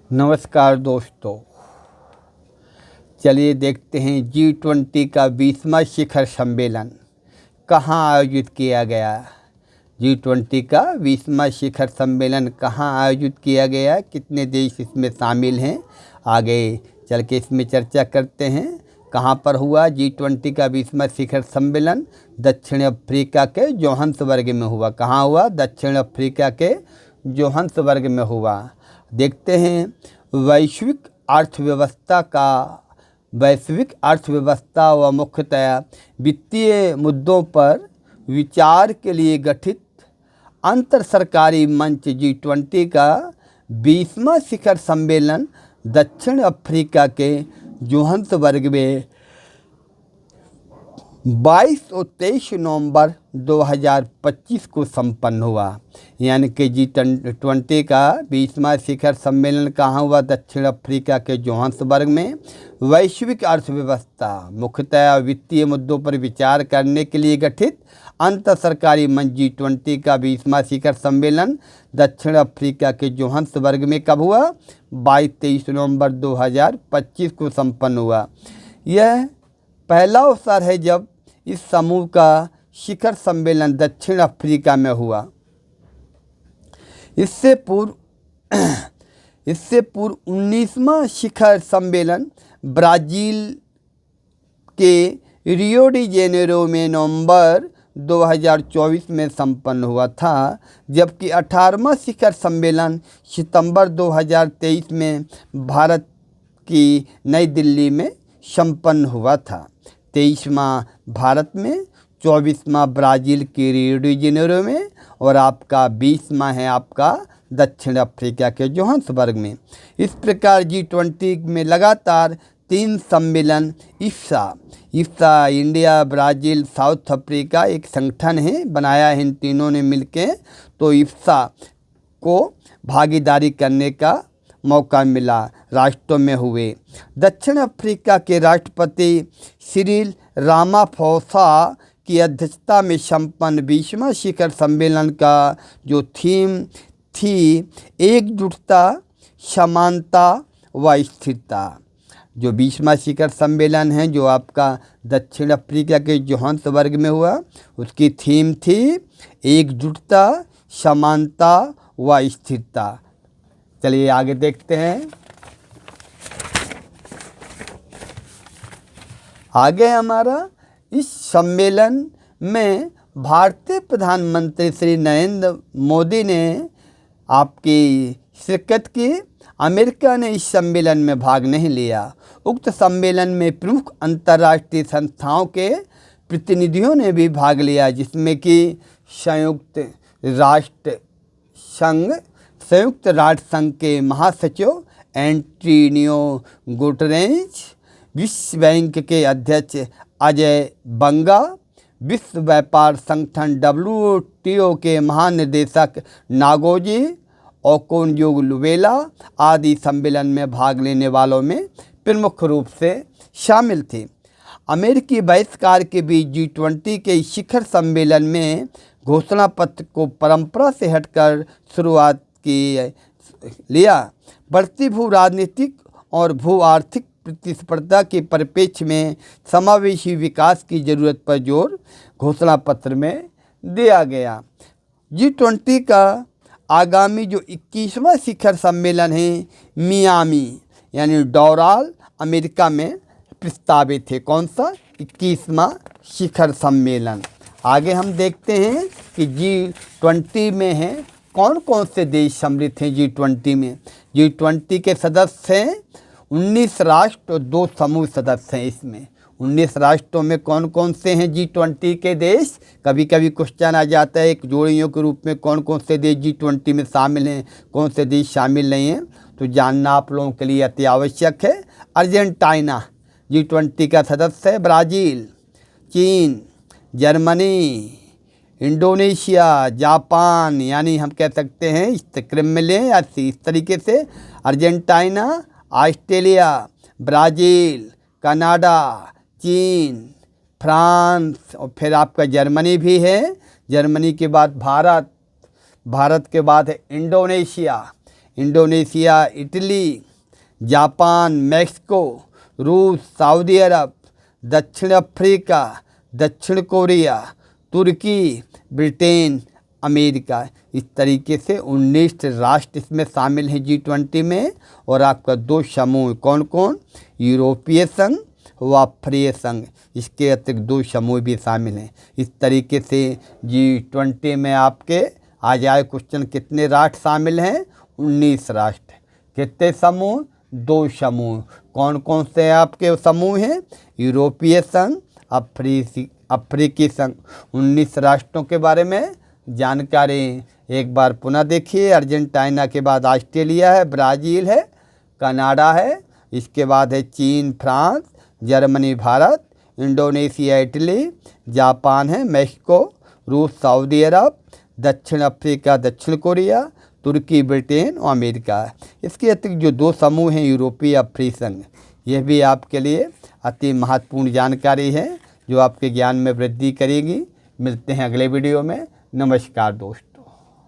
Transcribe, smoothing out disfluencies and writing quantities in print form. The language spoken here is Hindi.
नमस्कार दोस्तों, चलिए देखते हैं G20 का 20वां शिखर सम्मेलन कहाँ आयोजित किया गया। G20 का 20वां शिखर सम्मेलन कहाँ आयोजित किया गया, कितने देश इसमें शामिल हैं, आगे चल के इसमें चर्चा करते हैं। कहाँ पर हुआ G20 का 20वां शिखर सम्मेलन? दक्षिण अफ्रीका के जोहान्सबर्ग में हुआ। कहाँ हुआ? दक्षिण अफ्रीका के जोहान्सबर्ग में हुआ। देखते हैं वैश्विक अर्थव्यवस्था व मुख्यतया वित्तीय मुद्दों पर विचार के लिए गठित अंतर सरकारी मंच G20 का 20वां शिखर सम्मेलन दक्षिण अफ्रीका के जोहान्सबर्ग में 22 और 23 नवंबर 2025 को संपन्न हुआ। यानी कि G20 का 20वां शिखर सम्मेलन कहाँ हुआ? दक्षिण अफ्रीका के जोहान्सबर्ग में। वैश्विक अर्थव्यवस्था मुख्यतः वित्तीय मुद्दों पर विचार करने के लिए गठित अंतर सरकारी मंच G20 का 20वां शिखर सम्मेलन दक्षिण अफ्रीका के जोहान्सबर्ग में कब हुआ? 22-23 नवंबर 2025 को संपन्न हुआ। यह पहला अवसर है जब इस समूह का शिखर सम्मेलन दक्षिण अफ्रीका में हुआ। इससे पूर्व 19वां शिखर सम्मेलन ब्राज़ील के रियो डी जेनेरो में नवंबर 2024 में संपन्न हुआ था, जबकि 18वां शिखर सम्मेलन सितंबर 2023 में भारत की नई दिल्ली में संपन्न हुआ था। 23वां भारत में, 24वां ब्राज़ील के रियो डी जेनेरो में और आपका 20वां है आपका दक्षिण अफ्रीका के जोहान्सबर्ग में। इस प्रकार G20 में लगातार 3 सम्मेलन Ifsa India, Brazil, south Africa एक संगठन है, बनाया है इन तीनों ने मिलकर, तो इफ्सा को भागीदारी करने का मौका मिला राष्ट्रों में हुए। दक्षिण अफ्रीका के राष्ट्रपति सिरिल रामाफोसा की अध्यक्षता में संपन्न 20वां शिखर सम्मेलन का जो थीम थी एकजुटता, समानता व स्थिरता। जो 20वां शिखर सम्मेलन है जो आपका दक्षिण अफ्रीका के जोहान्सबर्ग में हुआ, उसकी थीम थी एकजुटता, समानता व स्थिरता। चलिए आगे देखते हैं। आगे हमारा इस सम्मेलन में भारतीय प्रधानमंत्री श्री नरेंद्र मोदी ने आपकी शिरकत की। अमेरिका ने इस सम्मेलन में भाग नहीं लिया। उक्त सम्मेलन में प्रमुख अंतर्राष्ट्रीय संस्थाओं के प्रतिनिधियों ने भी भाग लिया, जिसमें कि संयुक्त राष्ट्र संघ के महासचिव एंटोनियो गुटेरेस, विश्व बैंक के अध्यक्ष अजय बंगा, विश्व व्यापार संगठन WTO के महानिदेशक नागोजी ओकोनजोगुवेला आदि सम्मेलन में भाग लेने वालों में प्रमुख रूप से शामिल थे। अमेरिकी बहिष्कार के बीच G20 के शिखर सम्मेलन में घोषणा पत्र को परंपरा से हटकर शुरुआत की लिया। बढ़ती भू राजनीतिक और भू आर्थिक प्रतिस्पर्धा के परिप्रेक्ष्य में समावेशी विकास की जरूरत पर जोर घोषणा पत्र में दिया गया। G20 का आगामी जो 21वां शिखर सम्मेलन है मियामी यानी डोराल अमेरिका में प्रस्तावित है। कौन सा? 21वां शिखर सम्मेलन। आगे हम देखते हैं कि G20 में है कौन कौन से देश सम्मिलित हैं। G20 में G20 के सदस्य हैं 19 राष्ट्र और 2 समूह सदस्य हैं। इसमें 19 राष्ट्रों में कौन कौन से हैं G20 के देश? कभी कभी क्वेश्चन आ जाता है एक जोड़ियों के रूप में, कौन कौन से देश G20 में शामिल हैं, कौन से देश शामिल नहीं हैं, तो जानना आप लोगों के लिए अति आवश्यक है। अर्जेंटीना G20 का सदस्य है। ब्राज़ील, चीन, जर्मनी, इंडोनेशिया, जापान, यानी हम कह सकते हैं इस क्रम में लें या इस तरीके से अर्जेंटीना, ऑस्ट्रेलिया, ब्राज़ील, कनाडा, चीन, फ्रांस और फिर आपका जर्मनी भी है। जर्मनी के बाद भारत के बाद है Indonesia. Indonesia, Italy, Japan, Mexico, रूस, सऊदी अरब, दक्षिण अफ्रीका, दक्षिण कोरिया, तुर्की, ब्रिटेन, अमेरिका। इस तरीके से 19 राष्ट्र इसमें शामिल हैं G20 में। और आपका 2 समूह कौन कौन, यूरोपीय संघ व अफ्रीकी संघ, इसके अतिरिक्त 2 समूह भी शामिल हैं। इस तरीके से G20 में आपके आ जाए क्वेश्चन, कितने राष्ट्र शामिल हैं, 19 राष्ट्र। कितने समूह, 2 समूह। कौन कौन से आपके समूह हैं, यूरोपीय संघ, अफ्रीकी संघ। 19 राष्ट्रों के बारे में जानकारी एक बार पुनः देखिए। अर्जेंटीना के बाद ऑस्ट्रेलिया है, ब्राज़ील है, कनाडा है, इसके बाद है चीन, France, Germany, Bharat, Indonesia, Italy, Japan है, मैक्सिको, रूस, सऊदी अरब, दक्षिण अफ्रीका, दक्षिण कोरिया, तुर्की, ब्रिटेन और अमेरिका है। इसके अतिरिक्त जो 2 समूह हैं, यूरोपीय, अफ्रीकी संघ, यह भी आपके लिए अति महत्वपूर्ण जानकारी है जो आपके ज्ञान में वृद्धि करेगी। मिलते हैं अगले वीडियो में। नमस्कार दोस्त।